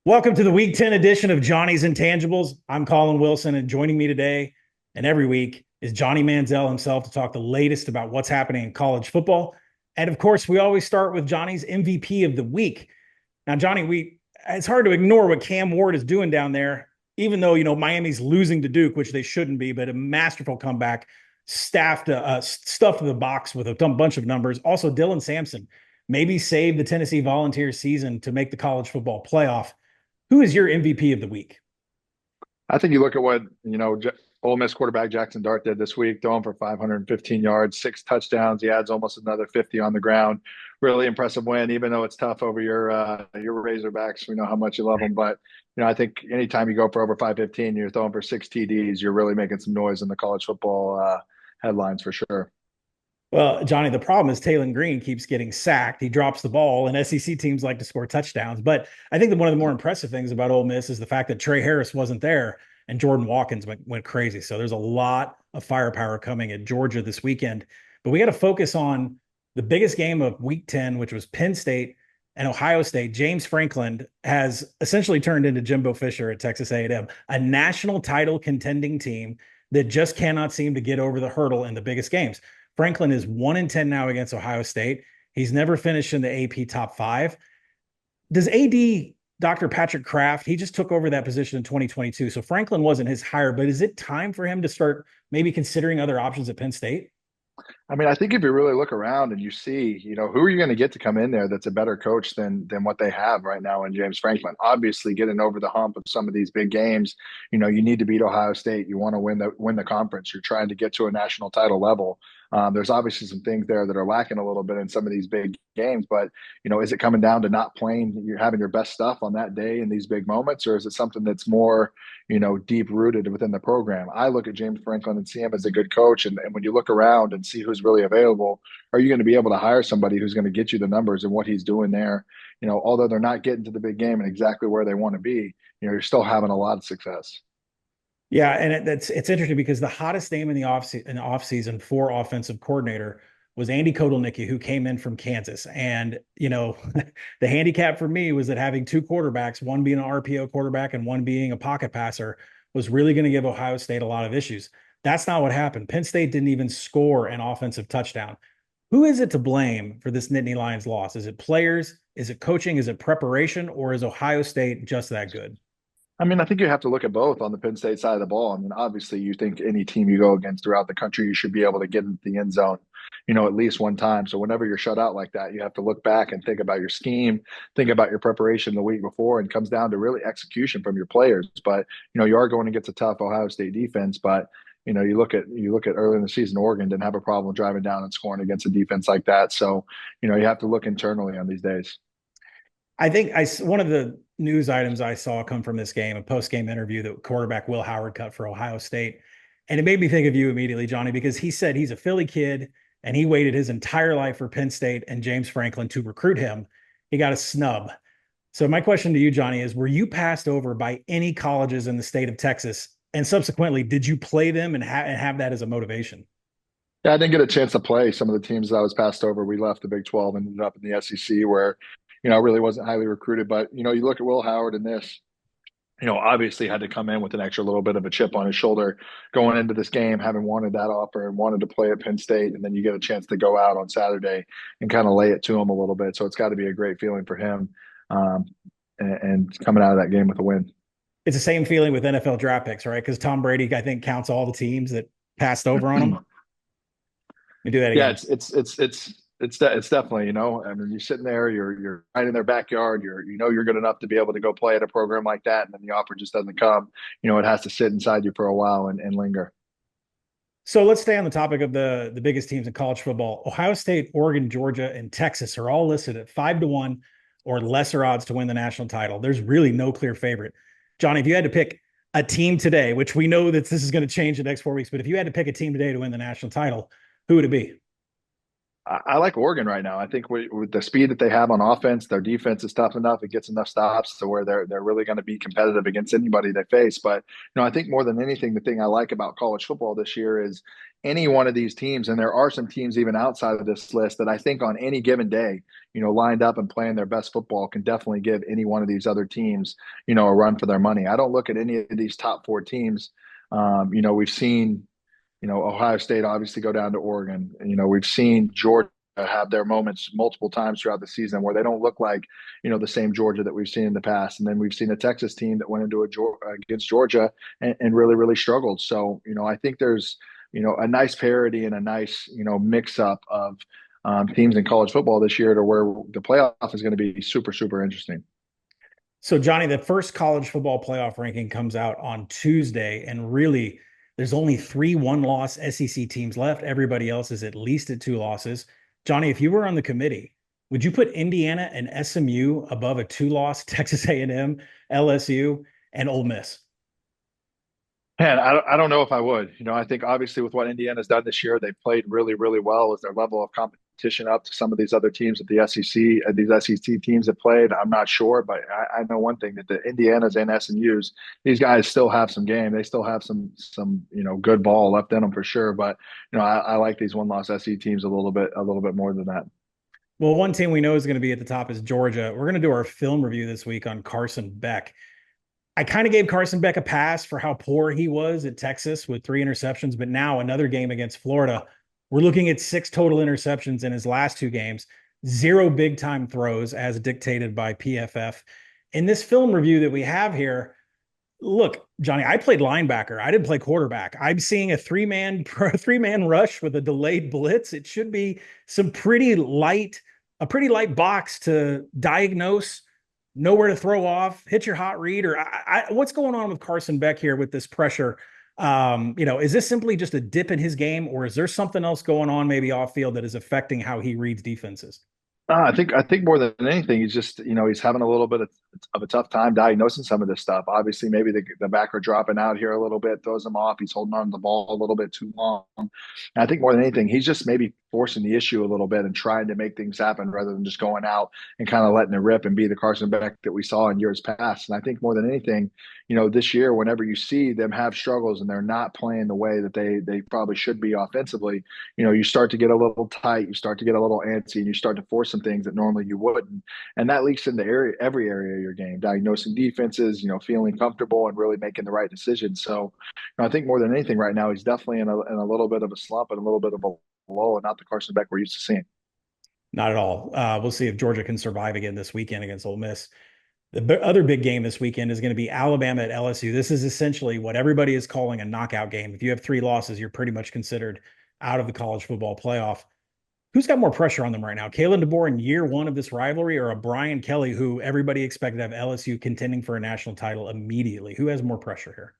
Welcome to the Week 10 edition of Johnny's Intangibles. I'm Collin Wilson, and joining me today and every week is Johnny Manziel himself to talk the latest about what's happening in college football. And of course, we always start with Johnny's MVP of the week. Now, Johnny, it's hard to ignore what Cam Ward is doing down there, even though, Miami's losing to Duke, which they shouldn't be, but a masterful comeback, stuffed the box with a bunch of numbers. Also, Dylan Sampson maybe saved the Tennessee Volunteers season to make the college football playoff. Who is your MVP of the week? I think you look at what, Ole Miss quarterback Jaxson Dart did this week, throwing for 515 yards, 6 touchdowns. He adds almost another 50 on the ground. Really impressive win, even though it's tough over your Razorbacks. We know how much you love them, but I think anytime you go for over 515, you're throwing for 6 TDs. You're really making some noise in the college football headlines for sure. Well, Johnny, the problem is Taylon Green keeps getting sacked. He drops the ball, and SEC teams like to score touchdowns. But I think that one of the more impressive things about Ole Miss is the fact that Trey Harris wasn't there and Jordan Watkins went crazy. So there's a lot of firepower coming at Georgia this weekend. But we got to focus on the biggest game of Week 10, which was Penn State and Ohio State. James Franklin has essentially turned into Jimbo Fisher at Texas A&M, a national title contending team that just cannot seem to get over the hurdle in the biggest games. Franklin is 1-10 now against Ohio State. He's never finished in the AP top 5. Does AD Dr. Patrick Kraft, he just took over that position in 2022. So Franklin wasn't his hire, but is it time for him to start maybe considering other options at Penn State? I mean, I think if you really look around and you see, who are you going to get to come in there that's a better coach than what they have right now in James Franklin? Obviously, getting over the hump of some of these big games, you need to beat Ohio State. You want to win the conference. You're trying to get to a national title level. There's obviously some things there that are lacking a little bit in some of these big games, but is it coming down to not playing? You're having your best stuff on that day in these big moments, or is it something that's more deep rooted within the program? I look at James Franklin and see him as a good coach. And when you look around and see who's really available, are you going to be able to hire somebody who's going to get you the numbers and what he's doing there? Although they're not getting to the big game and exactly where they want to be, you're still having a lot of success. Yeah, and it's interesting because the hottest name in the offseason for offensive coordinator was Andy Kotelnicki, who came in from Kansas. And, the handicap for me was that having two quarterbacks, one being an RPO quarterback and one being a pocket passer, was really going to give Ohio State a lot of issues. That's not what happened. Penn State didn't even score an offensive touchdown. Who is it to blame for this Nittany Lions loss? Is it players? Is it coaching? Is it preparation? Or is Ohio State just that good? I mean, I think you have to look at both on the Penn State side of the ball. I mean, obviously, you think any team you go against throughout the country, you should be able to get into the end zone, at least one time. So whenever you're shut out like that, you have to look back and think about your scheme, think about your preparation the week before, and it comes down to really execution from your players. But you are going against a tough Ohio State defense, but you look at early in the season, Oregon didn't have a problem driving down and scoring against a defense like that. So you have to look internally on these days. I think one of the news items I saw come from this game, a post-game interview that quarterback Will Howard cut for Ohio State. And it made me think of you immediately, Johnny, because he said he's a Philly kid and he waited his entire life for Penn State and James Franklin to recruit him. He got a snub. So my question to you, Johnny, is were you passed over by any colleges in the state of Texas? And subsequently, did you play them and have that as a motivation? Yeah, I didn't get a chance to play some of the teams that I was passed over. We left the Big 12 and ended up in the SEC where, I really wasn't highly recruited. But, you look at Will Howard in this, obviously had to come in with an extra little bit of a chip on his shoulder going into this game, having wanted that offer and wanted to play at Penn State. And then you get a chance to go out on Saturday and kind of lay it to him a little bit. So it's got to be a great feeling for him and coming out of that game with a win. It's the same feeling with NFL draft picks, right? Because Tom Brady, I think, counts all the teams that passed over on him. Let me do that Yeah, again. it's definitely, I mean, you're sitting there, you're right in their backyard, you're good enough to be able to go play at a program like that, and then the offer just doesn't come. It has to sit inside you for a while and linger. So let's stay on the topic of the biggest teams in college football. Ohio State, Oregon, Georgia, and Texas are all listed at 5-1 or lesser odds to win the national title. There's really no clear favorite. Johnny, if you had to pick a team today, which we know that this is going to change the next 4 weeks, but if you had to pick a team today to win the national title, who would it be? I like Oregon right now. I think with the speed that they have on offense, their defense is tough enough. It gets enough stops to where they're really going to be competitive against anybody they face. But I think more than anything, the thing I like about college football this year is any one of these teams, and there are some teams even outside of this list that I think on any given day, lined up and playing their best football can definitely give any one of these other teams, a run for their money. I don't look at any of these top four teams. We've seen Ohio State obviously go down to Oregon. We've seen Georgia have their moments multiple times throughout the season where they don't look like, the same Georgia that we've seen in the past. And then we've seen a Texas team that went into against Georgia and really, really struggled. So, I think there's, a nice parity and a nice, mix up of teams in college football this year to where the playoff is going to be super, super interesting. So, Johnny, the first college football playoff ranking comes out on Tuesday, and really, there's only three one-loss SEC teams left. Everybody else is at least at two losses. Johnny, if you were on the committee, would you put Indiana and SMU above a two-loss Texas A&M, LSU, and Ole Miss? Man, I don't know if I would. I think obviously with what Indiana's done this year, they've played really, really well. Is their level of competition up to some of these other teams at the SEC? These SEC teams have played, I'm not sure, but I know one thing that the Indianas and SMU's, these guys still have some game. They still have some good ball left in them for sure. But I like these one-loss SEC teams a little bit more than that. Well, one team we know is going to be at the top is Georgia. We're going to do our film review this week on Carson Beck. I kind of gave Carson Beck a pass for how poor he was at Texas with 3 interceptions, but now another game against Florida, we're looking at 6 total interceptions in his last 2 games, 0 big time throws as dictated by PFF. In this film review that we have here, look, Johnny, I played linebacker. I didn't play quarterback. I'm seeing a three-man rush with a delayed blitz. It should be a pretty light box to diagnose, know where to throw off, hit your hot read, or what's going on with Carson Beck here with this pressure? Is this simply just a dip in his game, or is there something else going on maybe off field that is affecting how he reads defenses? I think more than anything, he's just he's having a little bit of a tough time diagnosing some of this stuff. Obviously, maybe the back are dropping out here a little bit, throws him off. He's holding on to the ball a little bit too long. And I think more than anything, he's just maybe forcing the issue a little bit and trying to make things happen rather than just going out and kind of letting it rip and be the Carson Beck that we saw in years past. And I think more than anything, this year, whenever you see them have struggles and they're not playing the way that they probably should be offensively, you start to get a little tight, you start to get a little antsy, and you start to force some things that normally you wouldn't. And that leaks into every area of your game, diagnosing defenses, feeling comfortable and really making the right decisions. So I think more than anything right now, he's definitely in a little bit of a slump and a little bit of a lull and not the Carson Beck we're used to seeing. Not at all. We'll see if Georgia can survive again this weekend against Ole Miss. The other big game this weekend is going to be Alabama at LSU. This is essentially what everybody is calling a knockout game. If you have 3 losses, you're pretty much considered out of the college football playoff. Who's got more pressure on them right now? Kalen DeBoer in year one of this rivalry, or a Brian Kelly who everybody expected to have LSU contending for a national title immediately? Who has more pressure here?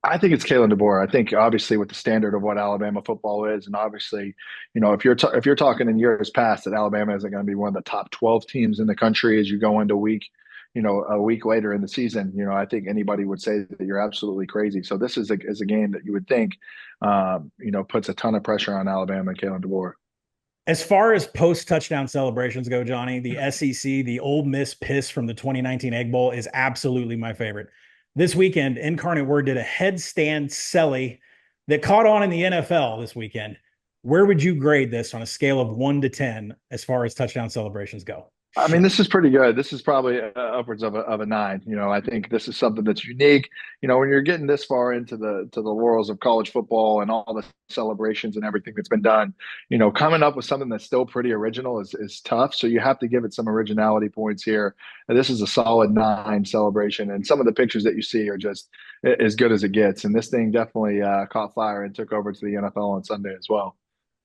I think it's Kalen DeBoer. I think obviously with the standard of what Alabama football is, and obviously, if you're talking in years past that Alabama isn't going to be one of the top 12 teams in the country as you go into a week later in the season, I think anybody would say that you're absolutely crazy. So this is a game that you would think, puts a ton of pressure on Alabama and Kalen DeBoer. As far as post-touchdown celebrations go, Johnny, the SEC, the Ole Miss piss from the 2019 Egg Bowl is absolutely my favorite. This weekend, Incarnate Word did a headstand celly that caught on in the NFL this weekend. Where would you grade this on a scale of 1 to 10 as far as touchdown celebrations go? I mean, this is pretty good. This is probably upwards of a 9. I think this is something that's unique. When you're getting this far into the laurels of college football and all the celebrations and everything that's been done, coming up with something that's still pretty original is tough. So you have to give it some originality points here. And this is a solid 9 celebration, and some of the pictures that you see are just as good as it gets. And this thing definitely caught fire and took over to the NFL on Sunday as well.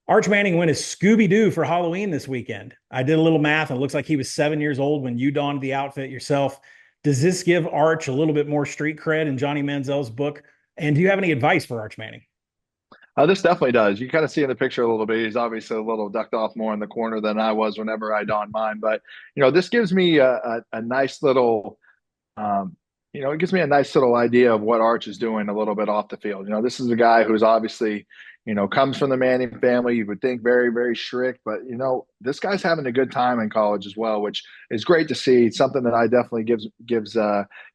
Arch Manning went as Scooby-Doo for Halloween this weekend. I did a little math, and it looks like he was 7 years old when you donned the outfit yourself. Does this give Arch a little bit more street cred in Johnny Manziel's book? And do you have any advice for Arch Manning? This definitely does. You kind of see in the picture a little bit. He's obviously a little ducked off more in the corner than I was whenever I donned mine. But this gives me a nice little It gives me a nice little idea of what Arch is doing a little bit off the field. This is a guy who's obviously, comes from the Manning family. You would think very, very strict, but this guy's having a good time in college as well, which is great to see. Something that I definitely give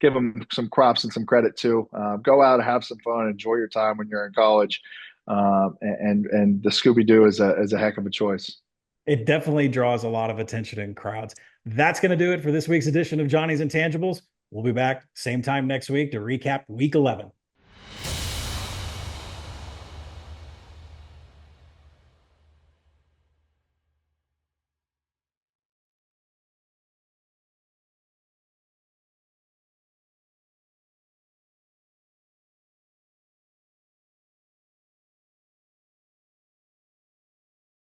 him some props and some credit to. Go out and have some fun, enjoy your time when you're in college, and the Scooby Doo is a heck of a choice. It definitely draws a lot of attention in crowds. That's going to do it for this week's edition of Johnny's Intangibles. We'll be back same time next week to recap week 11.